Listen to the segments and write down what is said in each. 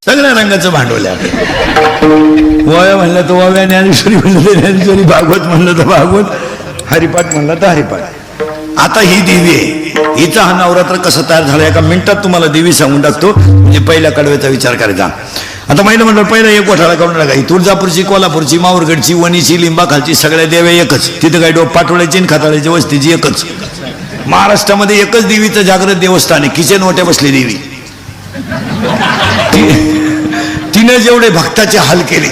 सगळ्या रंगाचं भांडवल आहे. ओव्या म्हणलं तर ओव्या, ज्ञानेश्वरी म्हणलं तर ज्ञानेश्वरी, भागवत म्हणलं तर भागवत, हरिपाठ म्हणलं तर हरिपाठ. आता ही देवी आहे, हिचा हा नवरात्र कसं तयार झाला एका मिनिटात तुम्हाला देवी सांगून टाकतो. म्हणजे पहिल्या कडव्याचा विचार करायचा. आता महिला म्हणलं पहिला एक गोठाळा काढून टाका. ही तुळजापूरची, कोल्हापूरची, माहूरगडची, वणीची, लिंबाखालची सगळ्या देव्या एकच. तिथं काही पाटोळ्याची आणि खाताळ्याची वस्तीची एकच. महाराष्ट्रामध्ये एकच देवीचं जागृत देवस्थान आहे, किचन ओट्या बसली देवी. तिने जेवढे भक्ताचे हाल केले,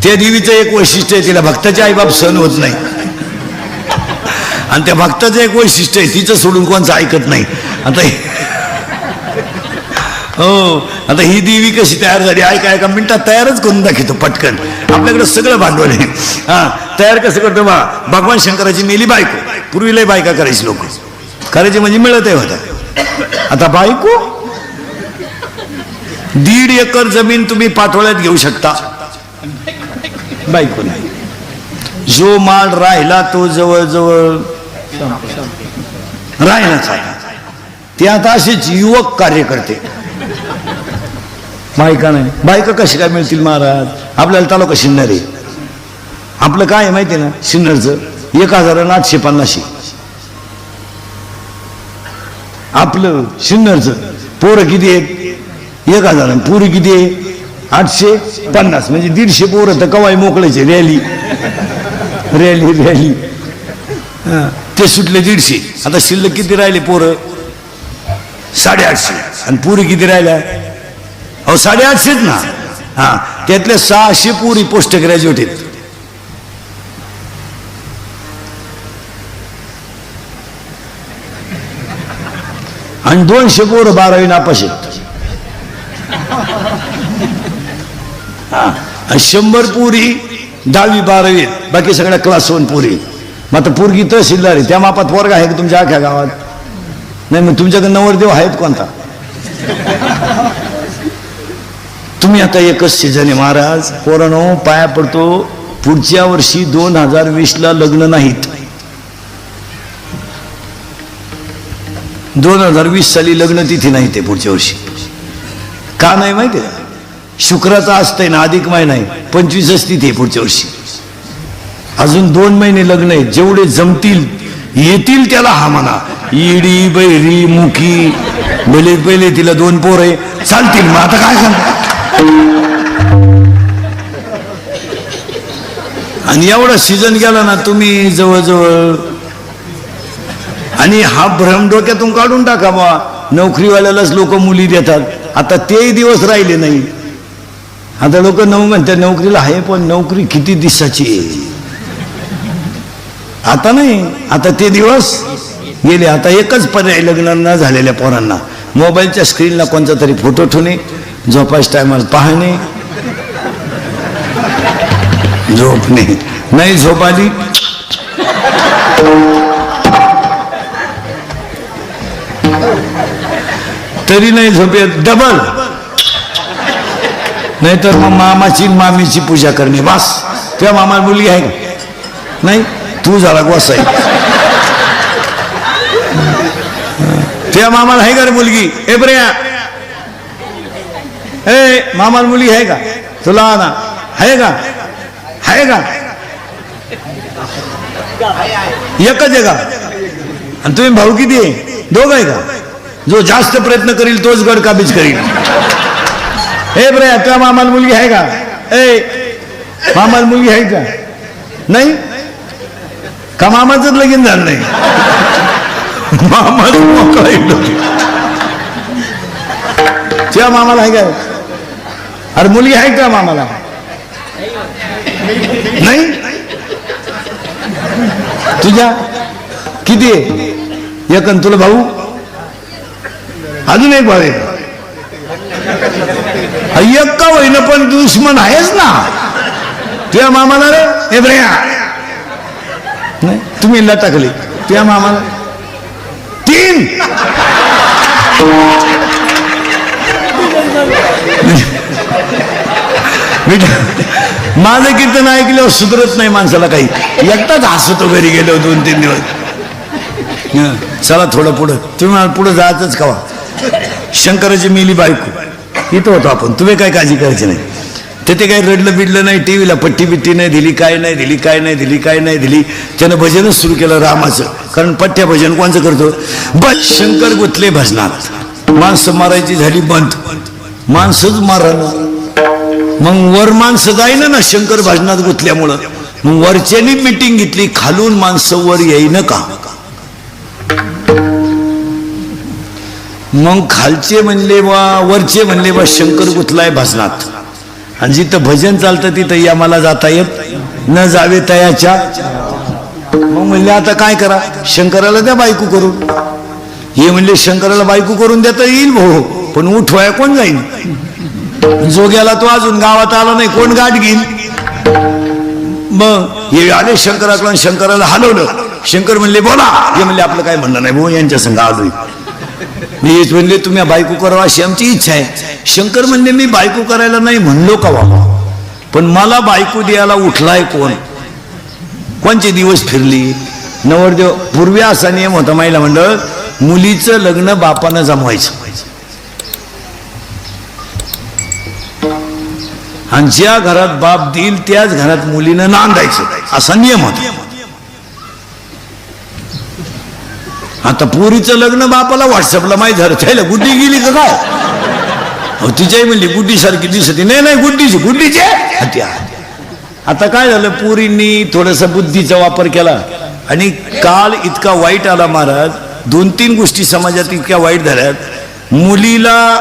त्या देवीचं एक वैशिष्ट्य आहे, तिला भक्ताचे आईबाप सहन होत नाही. आणि त्या भक्ताचं एक वैशिष्ट्य आहे, तिचं सोडून कोणचं ऐकत नाही. आता ही देवी कशी तयार झाली ऐका, एका मिनिटात तयारच करून दाखवतो पटकन. आपल्याकडे सगळं भांडवल आहे. तयार कसं करतो बा. भगवान शंकराची मेली बायको, पूर्वीला बायका करायची, लोक करायची म्हणजे मिळत होता. आता बायको 1.5 एकर जमीन तुम्ही पाठोळ्यात घेऊ शकता, बायको नाही. जो माल राहिला तो जवळजवळ राहिलाच आहे. ते आता असेच युवक कार्य करते, बायका नाही. बायका कशी काय मिळतील महाराज. आपल्याला तालुका सिन्नर आहे. आपलं काय आहे माहिती ना, सिन्नरचं 1850. आपलं सिन्नरचं पोरं किती आहेत, 1000. पुरी किती आहे, 850. म्हणजे 150 पोरं तर कवाई मोकळायचे. रॅली रॅली रॅली ते सुटले 150. आता शिल्लक किती राहिले पोरं, 850. आणि पुरी किती राहिल्या, अहो 850 ना. त्यातल्या 600 पुरी पोस्ट ग्रॅज्युएट आहेत. आणि 200 पोरं 12वी नापास आहेत. 100 पुरी 10वी 12वी, बाकी सगळ्या क्लास 1 पुरी. मग आता पोरगी तहसीलदार आहे, त्या मापात पोरगा आहे का तुमच्या आख्या गावात? नाही. मग तुमच्याकडे नवरदेव आहेत कोणता? तुम्ही आता एकच सीझन आहे महाराज. पोरांनो पाया पडतो, पुढच्या वर्षी 2020ला लग्न नाहीत. 2020 साली लग्न तिथी नाही ते पुढच्या वर्षी. का नाही माहिती आहे? शुक्राचा असतंय ना, अधिक महिना आहे, 25च तिथी आहे पुढच्या वर्षी. अजून 2 महिने लग्न आहे. जेवढे जमतील येतील त्याला हा म्हणा. इडी बैरी मुखी भले पहिले तिला 2 पोर आहे चालतील. मग आता काय सांगता. आणि एवढा सीझन गेला ना तुम्ही जवळजवळ. आणि हा भ्रम डोक्यातून काढून टाका बा. नोकरीवाल्यालाच लोक मुली देतात. आता तेही दिवस राहिले नाही. आता लोक म्हणतात नोकरीला आहे, पण नोकरी किती दिवसाची आहे. आता नाही, आता ते दिवस गेले. आता एकच पर्याय लग्न न झालेल्या पोरांना, मोबाईलच्या स्क्रीनला कोणता तरी फोटो ठेवणे, झोपायच्या टायमाला पाहणे, झोपणे. नाही झोप आली तरी नाही झोपेत, डबल. नाहीतर मग मामाची मामीची पूजा करणे. बस. त्या मामाला मुलगी आहे का? नाही. तू झाला गोसाई. त्या मामाला आहे का रे मुलगी? ए बऱ्या, ए मामाला मुलगी आहे का तुला? ना आहे का? आहे का? एकच आहे का? आणि तुम्ही भाऊ किती आहे? 2 आहे का? जो जास्त प्रयत्न करील तोच गड काबीज करील. हे बऱ्या, त्या मामाला मुलगी आहे का? ए मामाला मुलगी आहे का? नाही का? मामाच लगीन झालं नाही. मामाच मोकळा त्या मामाला आहे का? अरे मुलगी आहे का मामाला? नाही. तुझ्या किती आहे? एक. तुला भाऊ? अजून एक भाऊ आहे. एक का होईना पण दुश्मन आहेच ना तुझ्या मामाला रे. हे बऱ्या, नाही तुम्ही टाकली तुझ्या मामाला 3. माझं कीर्तन ऐकल्यावर सुधरत नाही माणसाला काही. एकटाच हसतो घरी गेलो 2-3 दिवस. चला थोडं पुढं. तुम्ही पुढे जायचंच कवा. शंकराची मेली बायको, इथं होतो आपण, तुम्ही काय काळजी करायची नाही. ते काही रडलं बिडलं नाही, टीव्हीला पट्टी बिट्टी नाही दिली, काय नाही दिली, काय नाही दिली, काय नाही दिली. त्यानं भजनच सुरू केलं रामाचं, कारण पठ्या भजन कोणचं करतो, बस शंकर गुतले भजनात. माणसं मारायची झाली बंद, माणसंच मारायला. मग वर माणसं जाईना ना शंकर भजनात गुतल्यामुळं. मग वरच्यानी मिटिंग घेतली, खालून माणसं वर येईन का. मग खालचे म्हणले वा वरचे म्हणले वा शंकर गुतलाय भजनात, आणि जिथं भजन चालतं तिथं या मला जाता येत न जावे तयाच्या. मग म्हणले आता काय करा, शंकराला द्या बायको करून. हे म्हणले शंकराला बायको करून देता येईल भाऊ, पण उठवाया कोण जाईल. जो गेला तो अजून गावात आला नाही, कोण गाठ घेईल. मग हे आले शंकराकडून, शंकराला हलवलं. शंकर म्हणले बोला. हे म्हणले आपलं काय म्हणणं नाही भाऊ, यांच्या संग आलोय. हेच म्हणले तुम्ही बायको करावा अशी आमची इच्छा आहे. शंकर म्हणले मी बायको करायला नाही म्हणलो का बाबा, पण मला बायको द्यायला उठलाय कोण. कोणचे दिवस फिरली नवरदेव. पूर्वी असा नियम होता महिला मंडळ, मुलीचं लग्न बापानं जमवायचं, आणि ज्या घरात बाप देईल त्याच घरात मुलीनं नांदायचं, असा नियम होता. आता पोरीचं लग्न बापाला व्हॉट्सअपला माहिती झालं, त्याला गुड्डी गेली का काय. तिच्याही म्हणली गुड्डी सारखी दिसते, नाही नाही गुड्डीची गुड्डीचे हत्या. आता काय झालं, पोरींनी थोडासा बुद्धीचा वापर केला, आणि काल इतका वाईट आला महाराज. 2-3 गोष्टी समाजात इतक्या वाईट झाल्यात. मुलीला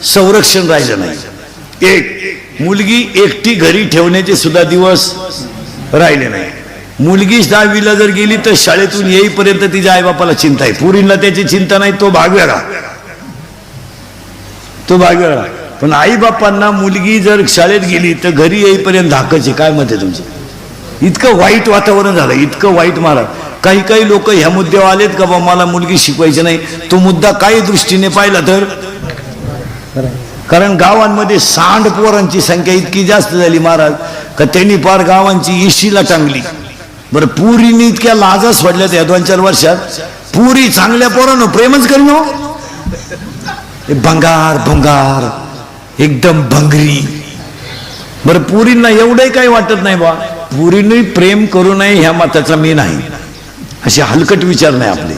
संरक्षण राहिलं नाही. एक, मुलगी एकटी घरी ठेवण्याचे सुद्धा दिवस राहिले नाही. मुलगी 10वीला जर गेली तर शाळेतून येईपर्यंत तिच्या आईबापाला चिंता आहे. पुरीला त्याची चिंता नाही, तो भाग वेगळा, तो भाग वेगळा. पण आईबापांना मुलगी जर शाळेत गेली तर घरी येईपर्यंत धाकाचे. काय मत आहे तुमचं. इतकं वाईट वातावरण झालं, इतकं वाईट महाराज. काही काही लोक ह्या मुद्द्यावर आलेत का बा मला मुलगी शिकवायची नाही. तो मुद्दा काही दृष्टीने पाहिला तर, कारण गावांमध्ये सांड पोरांची संख्या इतकी जास्त झाली महाराज का त्यांनी पार गावांची इशीला टांगली. बरं पुरीनी इतक्या लाजा सोडल्यात या 2-4 वर्षात. पुरी चांगल्या पोरांनो प्रेमच करीन हो. भंगार भंगार एकदम भंगरी. बरं पुरींना एवढंही काही वाटत नाही बा, पुरींनी प्रेम करू नये ह्या मताचा मी नाही. असे हलकट विचार नाही आपले.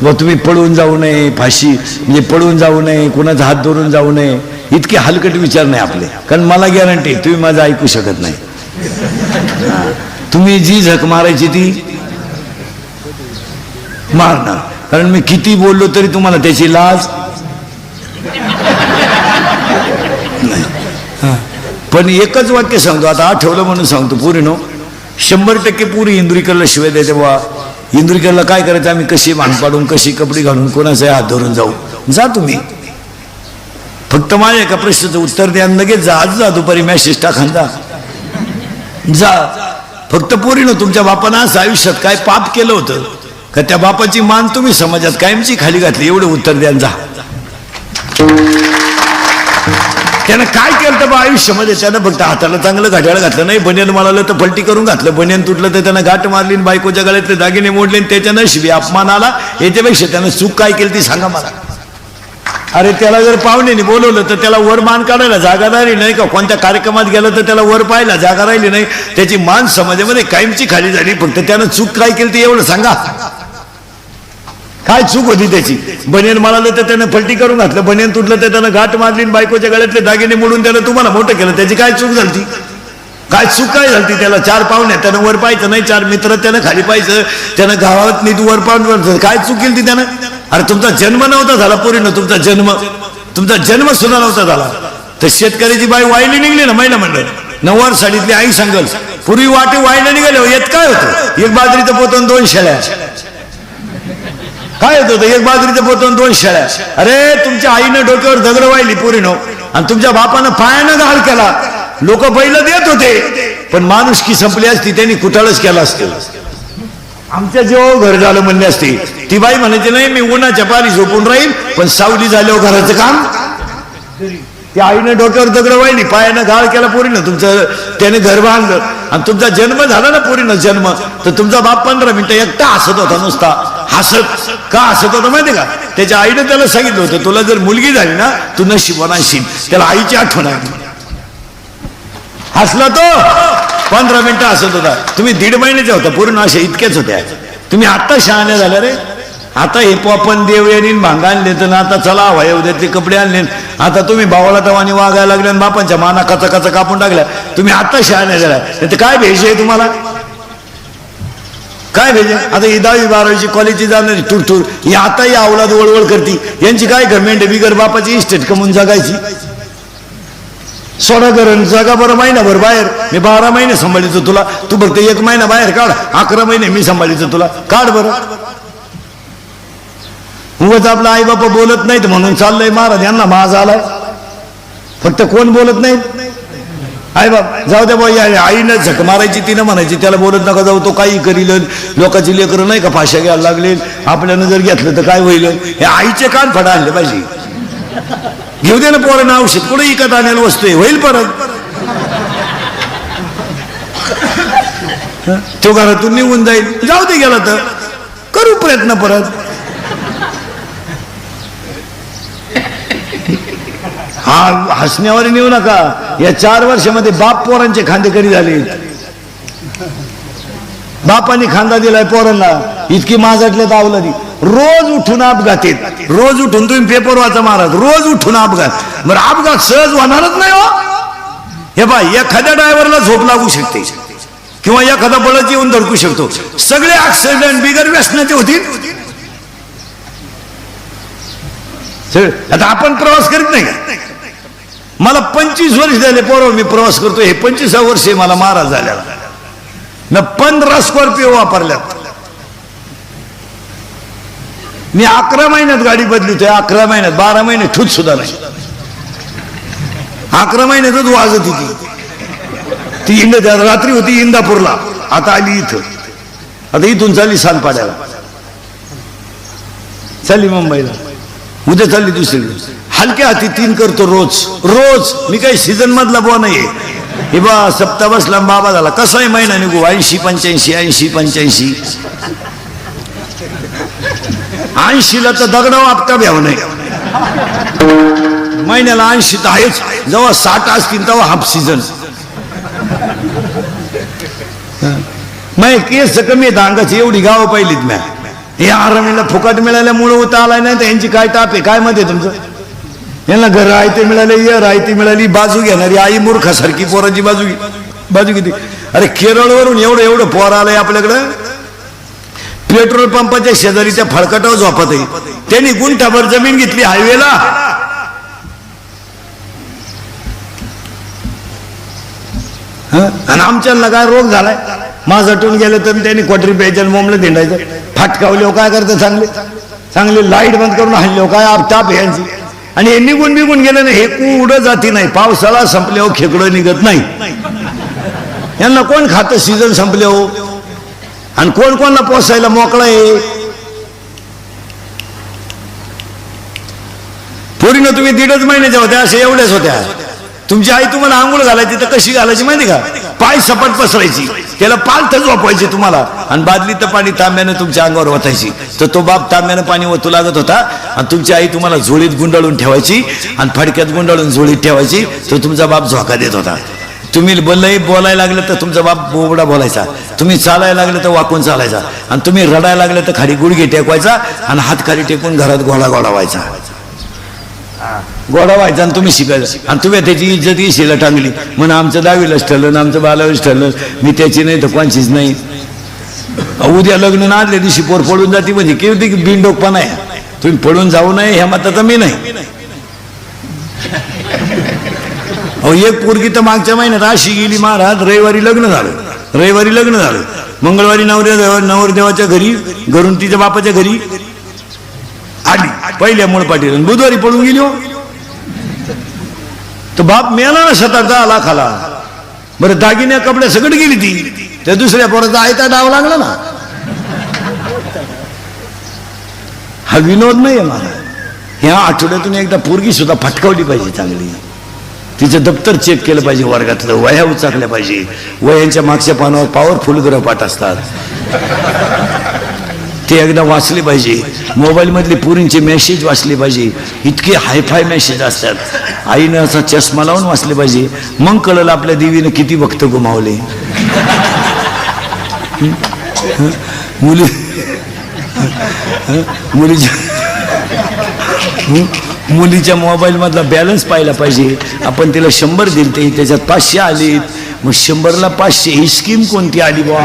व तुम्ही पळून जाऊ नये, फाशी म्हणजे पळून जाऊ नये, कोणाचा हात धरून जाऊ नये, इतके हलकट विचार नाही आपले. कारण मला गॅरंटी तुम्ही माझं ऐकू शकत नाही. तुम्ही जी झक मारायची ती मारणार, कारण मी किती बोललो तरी तुम्हाला त्याची लाज नाही. पण एकच वाक्य सांगतो, आता आठवलं म्हणून सांगतो. पुरीनो 100% पुरी इंदुरीकरला शिवाय देते बा. इंदुरीकरला काय करायचं, आम्ही कशी भांड पाडून, कशी कपडे घालून, कोणाचा हात धरून जाऊ. जा तुम्ही, फक्त माझ्या एका प्रश्नाचं उत्तर द्या, लगेच जा. आज जा, दुपारी मॅसेज टाका, जा. फक्त पोरीनं तुमच्या बापानं असं आयुष्यात काय पाप केलं होतं का त्या बापाची मान तुम्ही समाजात कायमची खाली घातली, एवढं उत्तर द्या. जा. त्यानं काय केलं बा आयुष्यामध्ये. त्यानं फक्त हाताला चांगलं घड्याळ घातलं नाही, बनियन मारलं तर पलटी करून घातलं, बनियन तुटलं तर त्यानं गाठ मारली, बायकोच्या गळ्यातले दागिने मोडले, त्याच्या नशिबी अपमान आला. याच्यापेक्षा त्यानं चूक काय केली ती सांगा मला. अरे त्याला जर पाहुण्याने बोलवलं तर त्याला वर मान काढायला जागा राहिली नाही का. कोणत्या कार्यक्रमात गेलं तर त्याला वर पाहायला जागा राहिली नाही. त्याची मान समाजामध्ये कायमची खाली झाली. फक्त त्यानं चूक काय केली ते एवढं सांगा. काय चूक होती त्याची. बनियन मारलं तर त्यानं पलटी करून घातलं, बनियन तुटलं तर त्यानं गाठ मारली, बायकोच्या गळ्यातले दागिने मोडून त्यानं तुम्हाला मोठं केलं. त्याची काय चूक झाली, काय चूक काय झाली. त्याला 4 पाहुणे त्यानं वर पाहायचं नाही, 4 मित्र त्यानं खाली पाहायचं, त्यानं गावात नीट वर पाहून काय चूक केली ती त्यानं. अरे तुमचा जन्म नव्हता झाला पोरीनं, तुमचा जन्म सुद्धा नव्हता झाला. तर शेतकऱ्याची बाई वाईली निघली ना महिला मंडळ. 9वार साडीतली आई सांगल, पूर्वी वाटे वाईला निघाले येत काय होतं, एक बाजरीचं पोतं 2 शेळ्या. काय होत होतं, एक बाजरीचं पोतं 2 शेळ्या. अरे तुमच्या आईनं डोक्यावर दगड वाहिली पोरीनो, आणि तुमच्या बापानं पायानं घाल केला. लोक बैल देत होते, पण माणुसकी संपली असती, त्यांनी कुठाळच केला असतं. आमच्या जेव्हा घर झालं म्हणले असते, ती बाई म्हणायची नाही मी उन्हाच्या पारी झोपून राहील, पण सावली झाल्यावर घराचं काम. त्या आईनं डोक्यावर दगड वाहिली, पायानं घाळ केला पोरीनं, तुमचं त्याने घर बांधलं आणि तुमचा जन्म झाला ना पोरीनं जन्म, तर तुमचा बाप 15 मिनिटं एकटा हसत होता, नुसता हसत. का हसत होता माहिती का? त्याच्या आईनं त्याला सांगितलं होतं, तुला जर मुलगी झाली ना तू नशीबवान असशील. त्याला आईची आठवण आली, हसला तो. 15 मिनिटं हसत होता. तुम्ही 1.5 महिन्याच्या होता, पूर्ण अशा इतक्याच होत्या. तुम्ही आता शहाण्या झाल्या रे. आता हे पोपन देव यांनी भांग आणले, तर आता चला वयोद्यातले कपडे आणले, आता तुम्ही भावाला तवानी वागायला लागले आणि बापांच्या माना कचा कचा कापून टाकल्या. तुम्ही आता शहाण्या झाल्या. तर काय भेज आहे तुम्हाला? काय भेजे? आता ही 10वी 12वीची कॉलेजची जाणारी टूर ही आता ही अवलाद वळवळ करती. यांची काय गव्हर्नमेंट बिगर बापाची इस्टेट कमवून जगायची. सोडा करण जगा बरं महिनाभर बाहेर. मी 12 महिने सांभाळीचं तुला, तू फक्त 1 महिना बाहेर काढ. 11 महिने मी सांभाळीचं तुला, काढ बरं. उगाच आपला आई बापा बोलत नाहीत म्हणून चाललंय महाराज यांना माज आलाय. फक्त कोण बोलत नाही? आई बाप. जाऊ द्या बाई, आईनं झक मारायची, तिनं म्हणायची त्याला बोलत नका जाऊ, तो काही करील. लोकांची लेकरं नाही का फाशा घ्यायला लागले, आपल्यानं जर घेतलं तर काय होईल. हे आईचे कान फडा आणले पाहिजे. घेऊ दे ना पोरांना औषध, कुठे इकत आणायला वस्तू आहे, होईल परत. तो घरातून निघून जाईल, जाऊ दे, गेला तर करू प्रयत्न परत. हा हसण्यावर नेऊ नका. या 4 वर्षामध्ये बाप पोरांचे खांदेकरी झाले. बापाने खांदा दिलाय पोरांना, इतकी माजटल्यात आवलादी. रोज उठून अपघात येत, रोज उठून. तुम्ही पेपर वाचा महाराज, रोज उठून अपघात. बरं अपघात सहज होणारच नाही हो. हे बाय, एखाद्या ड्रायव्हरला झोप लागू शकते किंवा एखादा बळच येऊन धडकू शकतो. सगळे ऍक्सिडेंट बिगर व्यसनाचे होतील. आता आपण प्रवास करीत नाही का? मला 25 वर्ष झाले पोरं मी प्रवास करतो. हे 25व्या वर्ष मला महाराज झाल्याला. मी 15 स्कॉर्पिओ वापरल्यात. मी 11 महिन्यात गाडी बदलतोय. 11 महिन्यात, 12 महिने ठूत सुद्धा नाही. 11 महिन्यातच वाजत होती ती. रात्री होती इंदापूरला, आता आली इथं. आता इथून चालली सानपाड्याला, चालली मुंबईला, उद्या चालली दुसरीकडे. हलक्या हाती 3 करतो रोज रोज. मी काही सीझन मधला बुवा नाहीये. हे बा सप्ताह बसला बाबा झाला. कसाही महिना निघू, 80 85 80 85. 80ला तर दगडा आपटा भ्याव नाही. महिन्याला 80 तर आहेच. जेव्हा 60 असतील तेव्हा हाफ सीझन. मग केस कमी आहेत अंगाची, एवढी गावं पाहिलीत म्या. हे आरामीला फुकट मिळाल्यामुळे उता आलाय नाही तर यांची काय ताप आहे काय मध्ये तुमचं. यांना घर राहते मिळाले, राहते मिळाली, बाजू घेणारी आई मूर्खासारखी पोराची बाजू किती. अरे केरळवरून एवढं पोर आलंय आपल्याकडं. पेट्रोल पंपाच्या शेजारी त्या फळकटावर झोपत आहे. त्यांनी गुंठाभर जमीन घेतली हायवेला. आणि आमच्याला काय रोग झालाय. माझटून गेलं तर त्यांनी क्वार्टरी प्यायचं, मोमलं धिंडायचं. फाटकावले काय करतं, चांगले लाईट बंद करून हल्ले काय ताप यांची. आणि हे निघून गेलं नाही. हे कुठं जाती नाही. पावसाळा संपल्यावर खेकडं निघत नाही. यांना कोण खातं सीझन संपले हो. आणि कोण कोणला पोसायला मोकळा आहे. पोरीनं तुम्ही 1.5 महिन्याच्या होत्या, अशा एवढ्याच होत्या. तुमची आई तुम्हाला आंघोळ घालायची तर कशी घालायची माहिती का? पाय सपाट पसरायची, त्याला पालथ झोपायची तुम्हाला, आणि बादलीत पाणी तांब्यानं तुमच्या अंगावर ओतायची. तर तो बाप तांब्यानं पाणी ओतू लागत होता आणि तुमची आई तुम्हाला झोळीत गुंडाळून ठेवायची आणि फडक्यात गुंडाळून झोळीत ठेवायची. तो तुमचा बाप झोका देत होता. तुम्ही बोलायला लागलं तर तुमचा बाप बोबडा बोलायचा. तुम्ही चालायला लागलं तर वाकून चालायचा. आणि तुम्ही रडायला लागलं तर खाली गुडघे टेकवायचा आणि हात खाली टेकून घरात घोडा व्हायचा. गोडा व्हायचा आणि तुम्ही शिकायचं. आणि तुम्ही त्याची इज्जत येशील टांगली म्हणून आमचं 10वीलाच ठरलं, आमचं 12वीच ठरलं, मी त्याची नाही तर कोणचीच नाही. उद्या लग्न ना आदल्या दिवशी पोर पडून जाते म्हणजे केवढी बिनडोकपणा आहे. तुम्ही पडून जाऊ नये ह्या मताचा मी नाही. अहो एक पोरगी तर मागच्या महिन्यात अशी गेली महाराज. रविवारी लग्न झालं, मंगळवारी नवरदेवाच्या घरी, घरून तिच्या बापाच्या घरी आली पहिल्या मूळ पाटील, बुधवारी पडून गेली. हो तो बाप मेला ना 7-8 लाखाला. बरं दागिन्या कपड्या सगळं गेली ती. त्या दुसऱ्या पोराचा आयता डाव लागला ना. हा विनोद नाही आहे मला. ह्या आठवड्यातून एकदा पोरगी सुद्धा फटकावली पाहिजे चांगली. तिचं दप्तर चेक केलं पाहिजे, वर्गातलं वह्या उचाकल्या पाहिजे, वह्यांच्या मागच्या पानावर पॉवरफुल गृहपाठ असतात ते एकदा वाचले पाहिजे, मोबाईल मधले पुरींचे मेसेज वाचले पाहिजे, इतके हायफाय मेसेज असतात, आईनं असा चष्मा लावून वाचले पाहिजे, मग कळलं आपल्या देवीनं किती भक्त गमावले. मुली मुलीच्या मोबाईल मधला बॅलन्स पाहिला पाहिजे. आपण तिला 100 दिलते, त्याच्यात 500 आले, मग 100ला 500 ही स्कीम कोणती आली बा?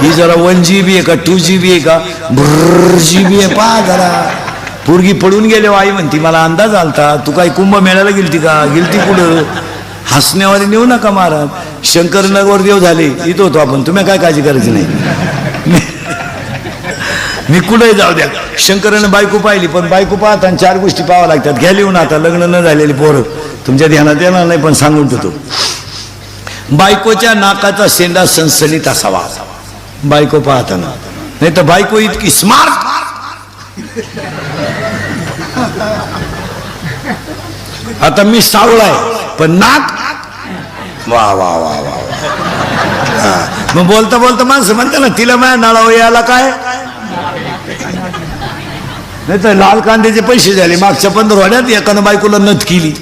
ही जरा 1 GB आहे का 2 GB आहे का GB आहे पहा जरा. पोरगी पडून गेले, आई म्हणती मला अंदाज आलता, तू काही कुंभमेळ्याला गेलती का? गेलती कुठं? हसण्यावारी नेऊ नका महाराज. शंकरनगर देव झाले, इथं होतो आपण, तुम्ही काय काळजी करायची नाही. मी कुठे जाऊ द्या. शंकरानं बायको पाहिली, पण बायको पाहताना 4 गोष्टी पाहाव्या लागतात. घ्या लिहून आता, लग्न न झालेली पोरं तुमच्या ध्यानात येणार नाही, पण सांगून ठेवतो. बायकोच्या नाकाचा शेंडा सणसणीत असावा बायको पाहताना, नाही तर बायको इतकी स्मार्ट, आता मी सावळाय पण नाक वा वा वा वा. मग बोलता बोलता माणसं म्हणते ना, तिला माझ्या नळावर यायला काय, नाही तर लाल कांद्याचे पैसे झाले मागच्या 15 वाड्यात, एकानं बायकोला नथ केली,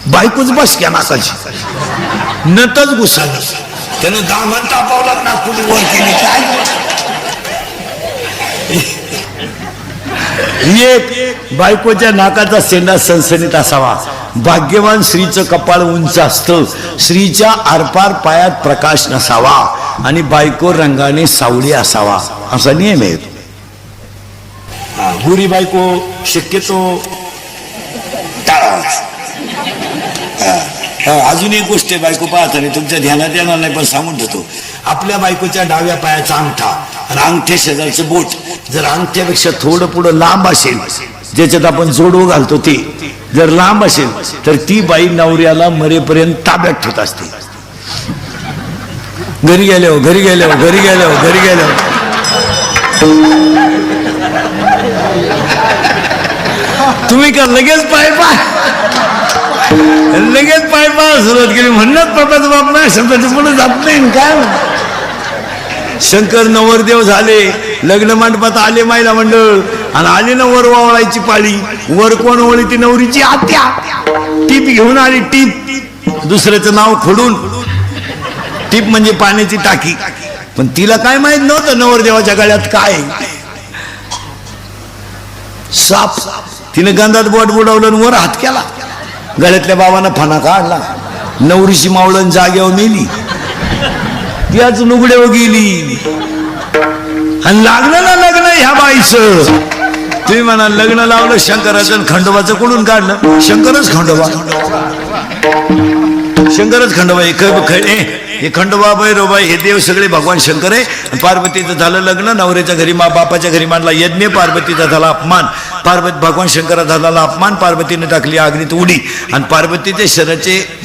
बायकोच बस क्या नाकाची, नतच घुसलं, त्यानं दामन तापावला, नागपुरी वर केली. काय एक बायकोच्या नाकाचा शेंडा सणसणीत असावा. भाग्यवान स्त्रीचं कपाळ उंच असतं, स्त्रीच्या आरपार पायात प्रकाश नसावा, आणि बायको रंगाने सावळी असावा, असा नियम आहे. गुरी बायको शक्यतो टाळावाच. अजून एक गोष्ट आहे, बायको पाहताना तुमच्या ध्यानात येणार नाही, पण सांगून ठेवतो. आपल्या बायकोच्या डाव्या पायाचा अंगठा आणि अंगठ्या शेजारचं बोट जर अंगठ्यापेक्षा थोडं पुढं लांब असेल, ज्याच्यात आपण जोडवं घालतो ते जर लांब असेल, तर ती बाई नवऱ्याला मरेपर्यंत ताब्यात ठेवत असते. घरी गेल्यावर घरी गेल्यावर घरी गेल्यावर घरी गेल्यावर तुम्ही का लगेच पाय सुरुवात केली, म्हणणंच बापाचं बाप नाही शब्दाच्या पुढे जात नाही काय. शंकर नवरदेव झाले, लग्न मंडपात आले महिला मंडळ, आणि आली ना वर वावळायची पाळी. वर कोण ओळी? ती नवरीची आत्या. टीप घेऊन आली, टीप, दुसऱ्याचं नाव खोडून. टीप म्हणजे पाण्याची टाकी, पण तिला काय माहित नव्हतं नवरदेवाच्या गळ्यात काय साप. तिने गंधात बोट बुडवलं, वर हात केला, गळ्यातल्या बाबांना फणा काढला, नवरीची मावळण जागेवर मेली, त्याच लुगड्यावर गेली, आणि लागलं ना लग्न ह्या बाईचं. तुम्ही म्हणा लग्न लावलं शंकराचं, खंडोबाचं कुठून काढलं? शंकरच खंडोबा, शंकरच खंडोबा. हे खंडोबा भैरवबा हे देव सगळे भगवान शंकर आहे. पार्वतीचं झालं लग्न, नवऱ्याच्या घरी बापाच्या घरी मांडला यज्ञ, पार्वतीचा झाला अपमान, भगवान शंकराचा झाला अपमान, पार्वतीने टाकली अग्नीत उडी, आणि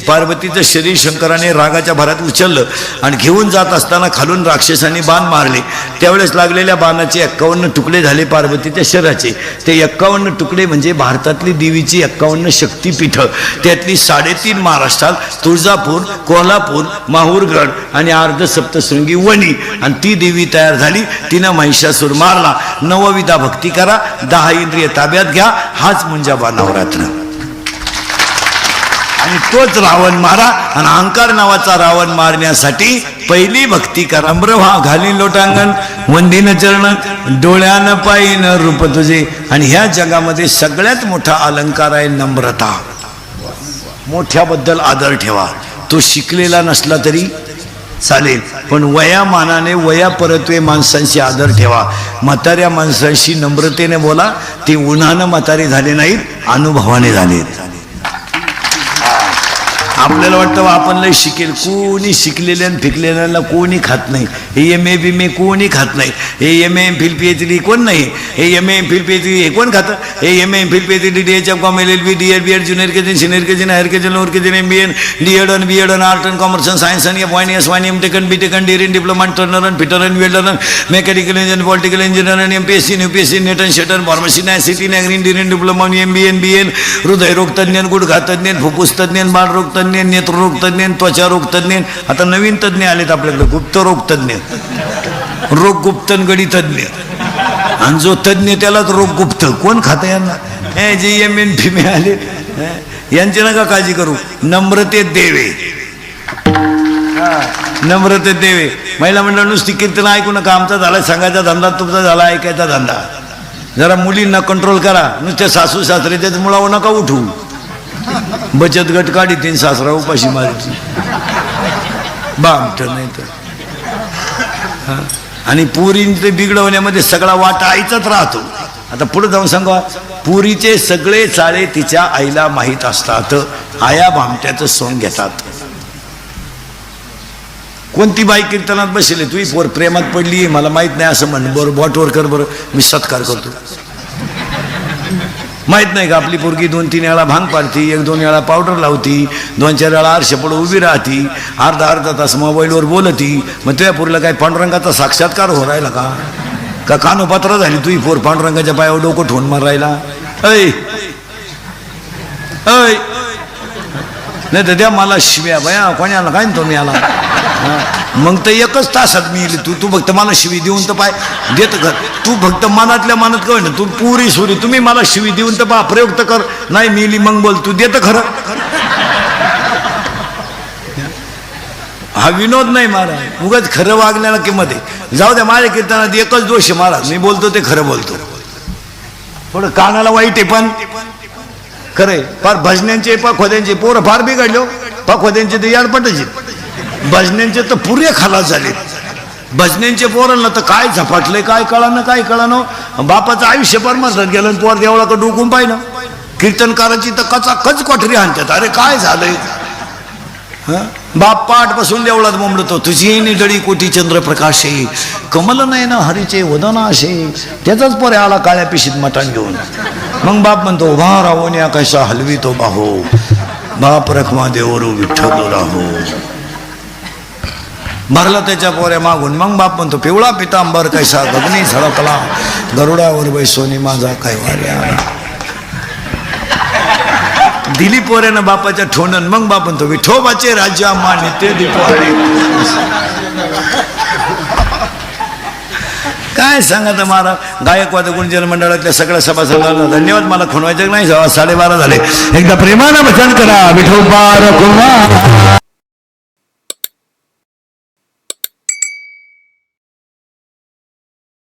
पार्वतीचं शरीर शंकराने रागाच्या भरात उचललं, आणि घेऊन जात असताना खालून राक्षसांनी बाण मारले. त्यावेळेस लागलेल्या बाणाचे 51 तुकडे झाले पार्वतीच्या शरीराचे. ते 51 तुकडे म्हणजे भारतातली देवीची 51 शक्तीपीठ, त्यातली 3.5 महाराष्ट्रात, तुळजापूर, कोल्हापूर, माहूरगड आणि अर्धसप्तशृंगी वणी, आणि ती देवी तयार झाली. तिनं महिषासूर मारला. 9विधा भक्ती करा, 10 इंद्रिय ताब्यात घ्या, हाच मुंजाबा नवरात्र. आणि तोच रावण मारा, आणि अहंकार नावाचा रावण मारण्यासाठी पहिली भक्ती करा. ब्रह्मा घालीन लोटांगण, वंदीन चरण, डोळ्यानं पायीन रूप तुझे. आणि ह्या जगामध्ये सगळ्यात मोठा अलंकार आहे नम्रता. मोठ्याबद्दल आदर ठेवा. तो शिकलेला नसला तरी चालेल, पण वयामानाने वयापरत्वे माणसांशी आदर ठेवा. म्हाताऱ्या माणसांशी नम्रतेने बोला. ते उन्हानं म्हातारे झाले नाहीत, अनुभवाने झालेत. आपल्याला वाटतं आपण लय शिकेल, कोणी शिकलेल्या आणि फिकलेल्याला कोणी खात नाही. हे MA BA कोणी खात नाही. हे MA MPhil PhD कोण नाही. हे MA MPhil PhD हे कोण खातं. हे MA MPhil PhD DHM LLB DED BEd junior KG senior KG higher KG lower KG MBA DEd आणि BEd आणि आर्ट आणि कॉमर्स आणि सायन्स आणि FY MTech आणि BTech आणि DRN डिप्लोमा टर्नर आणि फिटर आणि वेल्डर आणि मेकॅनिकल इंजिनियर पॉलिटिकल इंजिनियर आणि MPSC UPSC नेट आणि शेटर pharmacy ICT agri DRN diploma MBA BN हृदयरोग तज्ञ गुडघा तज्ञ फुफ्फुस तज्ञ बाळरोग तज्ञ नेत्ररोग तज्ञ त्वचा रोग तज्ञ. आता नवीन तज्ञ आलेत आपल्याकडे, गुप्त रोग तज्ञ, रोग गुप्त गडी तज्ञ. आणि जो तज्ञ त्यालाच रोग गुप्त. कोण खातं यांना. हे जे MN FIME आले यांची नका काळजी करू. नम्रतेत देवे, नम्रतेत देवे. महिला मंडळ नुसती कीर्तन ऐकू नका. आमचा झाला सांगायचा धंदा, तुमचा झाला ऐकायचा धंदा. जरा मुलींना कंट्रोल करा. नुसत्या सासू सासऱ्याच्याच मुळावर नका उठू. बचत गट काढी 3 सासरा उपाशी मारायची बामट नाही तर. आणि पुरींचे बिघडवण्यामध्ये सगळा वाटा आईचाच राहतो. आता पुढे जाऊन सांगा, पुरीचे सगळे चाळे तिच्या आईला माहीत असतात. आया भामट्याचं सोंग घेतात. कोणती बाई कीर्तनात बसले, तुही पोर प्रेमात पडली मला माहित नाही असं म्हण, बरं बॉटवर कर बरं, मी सत्कार करतो. माहित नाही का आपली पोरगी 2-3 वेळा भांग पाडती, 1-2 वेळा पावडर लावती, 2-4 वेळा आरशापुढे उभी राहती, अर्धा तास मोबाईलवर बोलती. मग तुझ्या पोरीला काय पांडुरंगाचा साक्षात्कार हो राहिला का कानोपात्र झाली तुही पोर पांडुरंगाच्या पायावर डोकं ठोन मार राहिला. ऐ ऐ नाही तर द्या मला शिव्या बया कोणाला काय तो मी आला. मग तर 1च तासात मी येईल. तू फक्त मला शिवी देऊन तर पाय देत कर. तू फक्त मनातल्या मनात कळ ना, तू पुरी सुरी तुम्ही मला शिवी देऊन तर पा प्रयोग तर कर. नाही मिली मग बोल, तू देत खरं. हा विनोद नाही महाराज, उगाच खरं वागण्याला किंमत आहे. जाऊ द्या, माझ्या कीर्तनात एकच दोष आहे महाराज, मी बोलतो ते खरं बोलतो. थोडं कानाला वाईट आहे पण खरंय. फार भजन्यांचे खोद्यांचे पोरं फार बिघडलो. खोद्यांचे तर याडपटाचे, भजन्यांचे तर पुरे खलास झाले. भजन्यांचे पोरांना तर काय झपाटले काय कळानं. बापाचं आयुष्य परमार्थात गेलं, पोर देवळाकडे डोकून पाहिलं. कीर्तनकाराची तर कच कोठरी आणतात. अरे काय झालंय. बाप पाठ बसून देवळात बोंबलतो, तुझी निडळी कोटी चंद्र प्रकाशे, कमल नयन हरीचे वदनाशे. त्याचाच पोरे आला काळ्या पिशीत मटण घेऊन. मग बाप म्हणतो उभा राहून कसा हलवी तो बाहो, बाप रखमा देवरू विठ्ठल राहो. भरला त्याच्या पोऱ्या मागून. मग बाप म्हणतो पिवळा पितांबर कैसा गगनी झळकला, गरुडावर बैसोनी माझा काय वाऱ्या. दिली पोऱ्यानं बापाच्या ठोणन. मग बाप म्हणतो विठोबाचे राज्य माने ते दीपवाळे. काय सांगा तर महाराज. गायकवाद गुणजन मंडळातल्या सगळ्या सभासदांना धन्यवाद. मला खुणवायचं नाही, 12:30 झाले. एकदा प्रेमानं भजन करा विठोबा रखुमा.